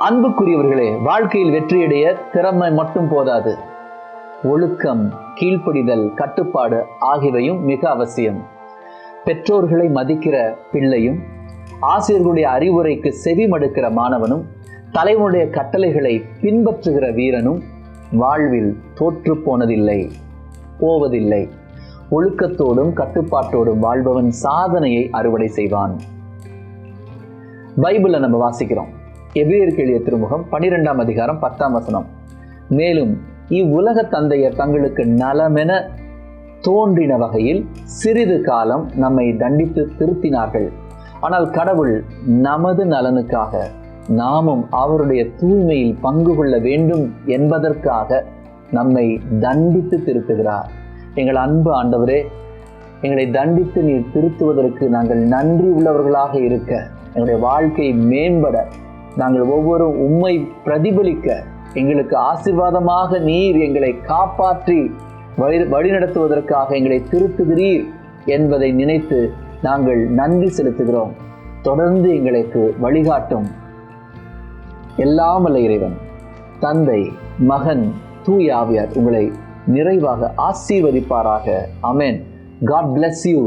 அன்புக்குரியவர்களே, வாழ்க்கையில் வெற்றியடைய திறமை மட்டும் போதாது. ஒழுக்கம், கீழ்ப்படிதல், கட்டுப்பாடு ஆகியவையும் மிக அவசியம். பெற்றோர்களை மதிக்கிற பிள்ளையும், ஆசிரியர்களுடைய அறிவுரைக்கு செவி மடுக்கிற மாணவனும், தலைவனுடைய கட்டளைகளை பின்பற்றுகிற வீரனும் வாழ்வில் தோற்று போவதில்லை. ஒழுக்கத்தோடும் கட்டுப்பாட்டோடும் வாழ்பவன் சாதனையை அறுவடை செய்வான். பைபிள்ல நம்ம வாசிக்கிறோம். எபிரேயருக்கு எழுதிய திருமுகம் 12ஆம் அதிகாரம் 10ஆம் வசனம். மேலும் இவ்வுலக தந்தையர் தங்களுக்கு நலமென தோன்றின வகையில் சிறிது காலம் நம்மை தண்டித்து திருத்தினார்கள். ஆனால் கடவுள் நமது நலனுக்காக, நாமும் அவருடைய தூய்மையில் பங்கு கொள்ள வேண்டும் என்பதற்காக நம்மை தண்டித்து திருத்துகிறார். எங்கள் அன்பு ஆண்டவரே, எங்களை தண்டித்து நீர் திருத்துவதற்கு நாங்கள் நன்றி உள்ளவர்களாக இருக்க, எங்களுடைய வாழ்க்கை மேம்பட, நாங்கள் ஒவ்வொரு உம்மை பிரதிபலிக்க, எங்களுக்கு ஆசீர்வாதமாக நீர் எங்களை காப்பாற்றி வழிநடத்துவதற்காக எங்களை திருத்துகிறீர் என்பதை நினைத்து நாங்கள் நன்றி செலுத்துகிறோம். தொடர்ந்து எங்களுக்கு வழிகாட்டும். எல்லாம் வல்ல இறைவன், தந்தை, மகன், தூய ஆவியார் உங்களை நிறைவாக ஆசீர்வதிப்பாராக. ஆமென். God bless you.